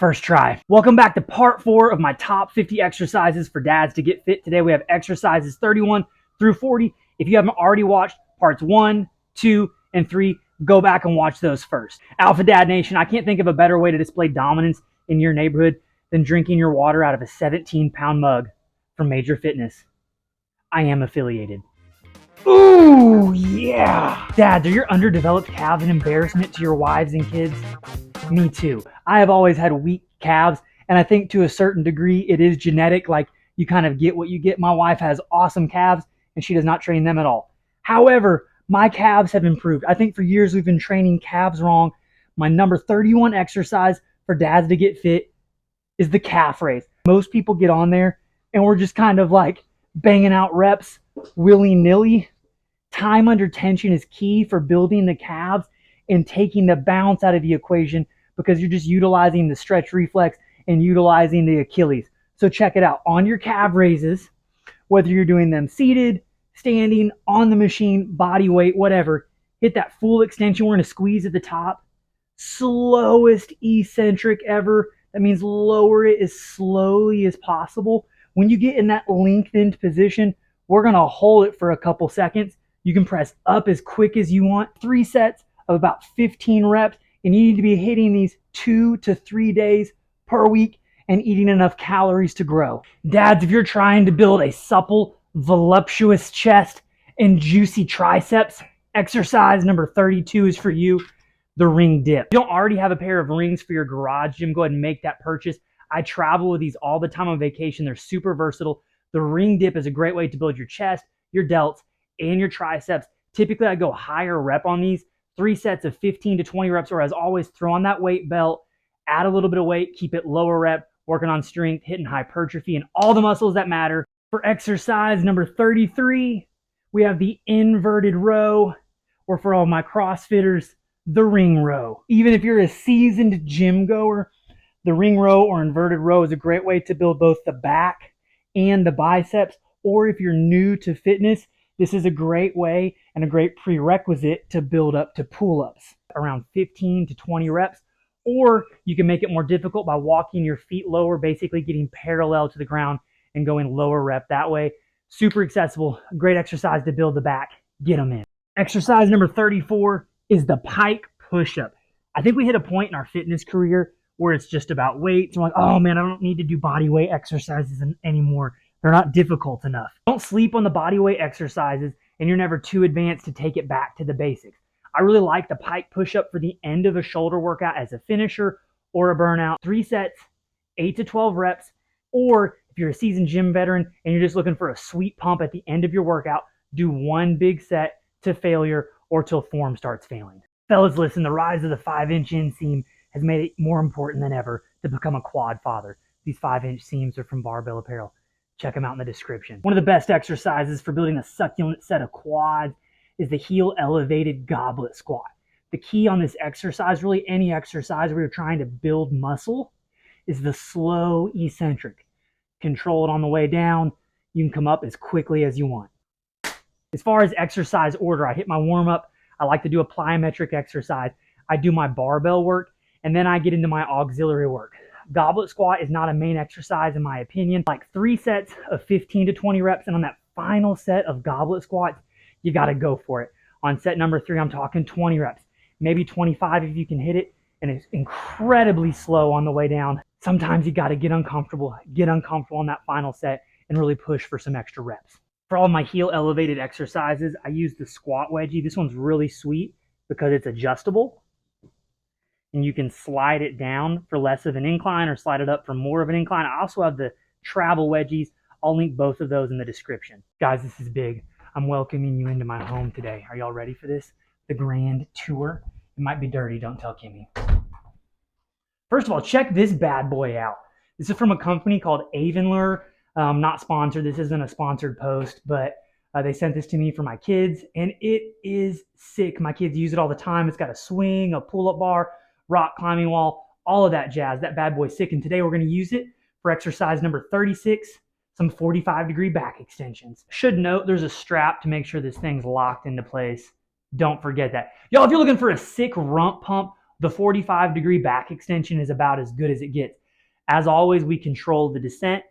first try. Welcome back to part 4 of my top 50 exercises for dads to get fit. Today we have exercises 31 through 40. If you haven't already watched parts 1, 2, and 3, go back and watch those first. Alpha Dad Nation, I can't think of a better way to display dominance in your neighborhood than drinking your water out of a 17-pound mug from Major Fitness. I am affiliated. Ooh, yeah! Dads, are your underdeveloped calves an embarrassment to your wives and kids? Me too. I have always had weak calves, and I think to a certain degree it is genetic, like you kind of get what you get. My wife has awesome calves, and she does not train them at all. However, my calves have improved. I think for years we've been training calves wrong. My number 31 exercise for dads to get fit is the calf raise. Most people get on there, and we're just kind of like banging out reps willy-nilly. Time under tension is key for building the calves and taking the bounce out of the equation because you're just utilizing the stretch reflex and utilizing the Achilles. So check it out. On your calf raises, whether you're doing them seated, standing, on the machine, body weight, whatever, hit that full extension. We're going to squeeze at the top. Slowest eccentric ever. That means lower it as slowly as possible. When you get in that lengthened position, we're going to hold it for a couple seconds. You can press up as quick as you want. 3 sets of about 15 reps, and you need to be hitting these 2 to 3 days per week and eating enough calories to grow. Dads, if you're trying to build a supple, voluptuous chest and juicy triceps, exercise number 32 is for you, the ring dip. If you don't already have a pair of rings for your garage gym, go ahead and make that purchase. I travel with these all the time on vacation. They're super versatile. The ring dip is a great way to build your chest, your delts, and your triceps. Typically, I go higher rep on these, 3 sets of 15 to 20 reps, or as always, throw on that weight belt, add a little bit of weight, keep it lower rep, working on strength, hitting hypertrophy, and all the muscles that matter. For exercise number 33, we have the inverted row, or for all my CrossFitters, the ring row. Even if you're a seasoned gym goer, the ring row or inverted row is a great way to build both the back and the biceps. Or if you're new to fitness, this is a great way and a great prerequisite to build up to pull-ups, around 15 to 20 reps. Or you can make it more difficult by walking your feet lower, basically getting parallel to the ground and going lower rep that way. Super accessible, great exercise to build the back. Get them in. Exercise number 34 is the Pike Push-Up. I think we hit a point in our fitness career where it's just about weights. We're like, oh man, I don't need to do body weight exercises anymore. They're not difficult enough. Don't sleep on the body weight exercises, and you're never too advanced to take it back to the basics. I really like the Pike Push-Up for the end of a shoulder workout as a finisher or a burnout. 3 sets, 8 to 12 reps, or if you're a seasoned gym veteran and you're just looking for a sweet pump at the end of your workout, do 1 big set to failure or till form starts failing. Fellas, listen, the rise of the 5-inch inseam has made it more important than ever to become a quad father. These 5-inch seams are from Barbell Apparel. Check them out in the description. One of the best exercises for building a succulent set of quads is the heel elevated goblet squat. The key on this exercise, really any exercise where you're trying to build muscle, is the slow eccentric. Control it on the way down. You can come up as quickly as you want. As far as exercise order, I hit my warm-up. I like to do a plyometric exercise. I do my barbell work, and then I get into my auxiliary work. Goblet squat is not a main exercise in my opinion. Like 3 sets of 15 to 20 reps, and on that final set of goblet squats, you got to go for it. On set number 3, I'm talking 20 reps, maybe 25 if you can hit it, and it's incredibly slow on the way down. Sometimes you got to get uncomfortable on that final set and really push for some extra reps. For all my heel elevated exercises, I use the squat wedgie. This one's really sweet because it's adjustable, and you can slide it down for less of an incline or slide it up for more of an incline. I also have the travel wedgies. I'll link both of those in the description. Guys, this is big. I'm welcoming you into my home today. Are y'all ready for this? The grand tour. It might be dirty, don't tell Kimmy. First of all, check this bad boy out. This is from a company called Avenlure. Not sponsored. This isn't a sponsored post, but they sent this to me for my kids, and it is sick. My kids use it all the time. It's got a swing, a pull-up bar, rock climbing wall, all of that jazz. That bad boy's sick, and today we're going to use it for exercise number 36, some 45-degree back extensions. Should note there's a strap to make sure this thing's locked into place. Don't forget that. Y'all, if you're looking for a sick rump pump, The 45-degree back extension is about as good as it gets. As always, we control the descent.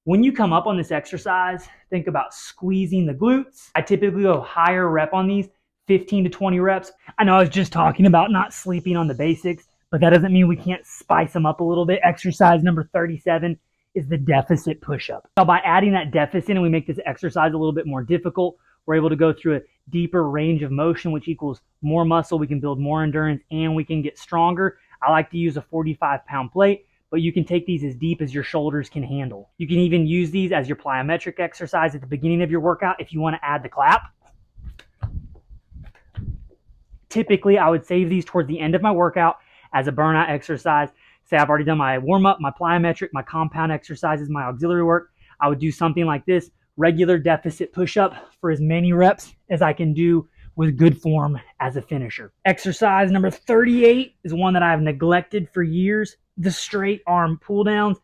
When you come up on this exercise, think about squeezing the glutes. I typically go higher rep on these, 15 to 20 reps. I know I was just talking about not sleeping on the basics, but that doesn't mean we can't spice them up a little bit. Exercise number 37 is the deficit push-up. Now, by adding that deficit and we make this exercise a little bit more difficult, we're able to go through a deeper range of motion, which equals more muscle. We can build more endurance and we can get stronger. I like to use a 45-pound plate, but you can take these as deep as your shoulders can handle. You can even use these as your plyometric exercise at the beginning of your workout if you want to add the clap. Typically, I would save these towards the end of my workout as a burnout exercise. Say I've already done my warm-up, my plyometric, my compound exercises, my auxiliary work. I would do something like this, regular deficit push-up for as many reps as I can do with good form as a finisher. Exercise number 38 is one that I've neglected for years, the straight arm pull downs.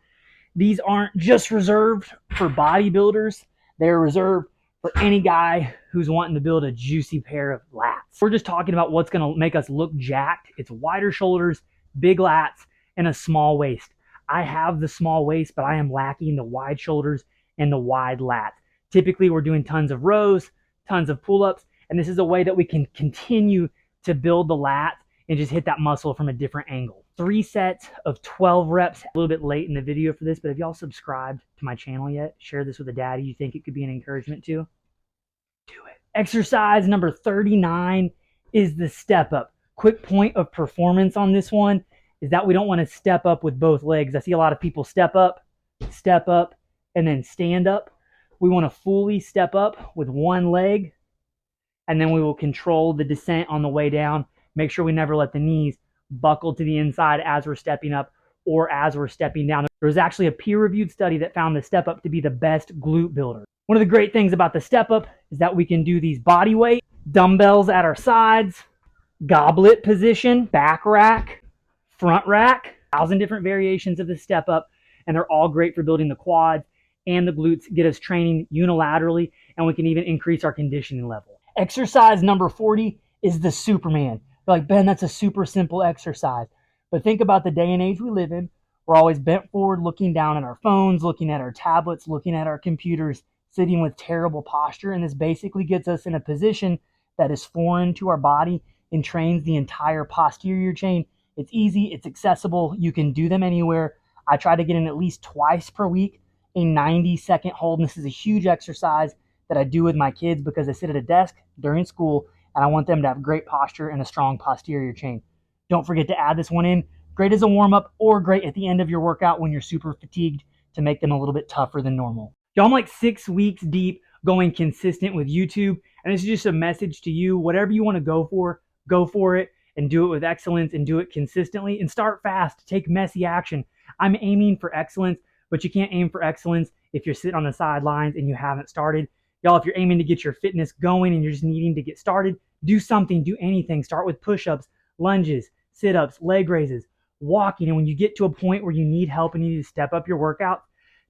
These aren't just reserved for bodybuilders. They're reserved for any guy who's wanting to build a juicy pair of lats. We're just talking about what's gonna make us look jacked. It's wider shoulders, big lats, and a small waist. I have the small waist, but I am lacking the wide shoulders and the wide lats. Typically, we're doing tons of rows, tons of pull-ups, and this is a way that we can continue to build the lats and just hit that muscle from a different angle. 3 sets of 12 reps. A little bit late in the video for this, but if y'all subscribed to my channel yet, share this with a daddy you think it could be an encouragement to, do it. Exercise number 39 is the step up. Quick point of performance on this one is that we don't want to step up with both legs. I see a lot of people step up, and then stand up. We want to fully step up with one leg, and then we will control the descent on the way down. Make sure we never let the knees buckle to the inside as we're stepping up or as we're stepping down. There was actually a peer-reviewed study that found the step up to be the best glute builder. One of the great things about the step up is that we can do these body weight, dumbbells at our sides, goblet position, back rack, front rack, 1,000 different variations of the step up, and they're all great for building the quads and the glutes, get us training unilaterally, and we can even increase our conditioning level. Exercise number 40 is the Superman. You're like, Ben, that's a super simple exercise. But think about the day and age we live in. We're always bent forward, looking down at our phones, looking at our tablets, looking at our computers, sitting with terrible posture. And this basically gets us in a position that is foreign to our body and trains the entire posterior chain. It's easy, it's accessible, you can do them anywhere. I try to get in at least twice per week, a 90-second hold. And this is a huge exercise that I do with my kids because I sit at a desk during school and I want them to have great posture and a strong posterior chain. Don't forget to add this one in. Great as a warm-up or great at the end of your workout when you're super fatigued to make them a little bit tougher than normal. Y'all, I'm like 6 weeks deep going consistent with YouTube, and this is just a message to you. Whatever you want to go for it, and do it with excellence and do it consistently, and start fast. Take messy action. I'm aiming for excellence, but you can't aim for excellence if you're sitting on the sidelines and you haven't started. Y'all, if you're aiming to get your fitness going and you're just needing to get started, do something, do anything. Start with push-ups, lunges, sit-ups, leg raises, walking. And when you get to a point where you need help and you need to step up your workout,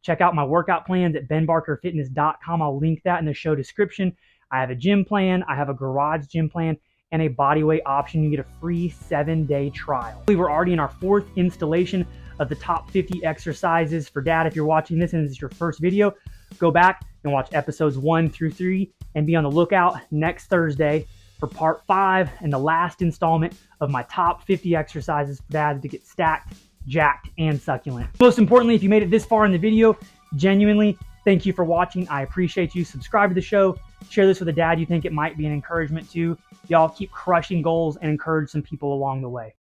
check out my workout plans at benbarkerfitness.com. I'll link that in the show description. I have a gym plan, I have a garage gym plan, and a bodyweight option. You get a free 7-day trial. We're already in our 4th installation of the top 50 exercises for dad. If you're watching this and this is your first video, go back and watch episodes 1 through 3 and be on the lookout next Thursday for part 5 and the last installment of my top 50 exercises for dads to get stacked, jacked, and succulent. Most importantly, if you made it this far in the video, genuinely, thank you for watching. I appreciate you. Subscribe to the show. Share this with a dad you think it might be an encouragement to. Y'all keep crushing goals and encourage some people along the way.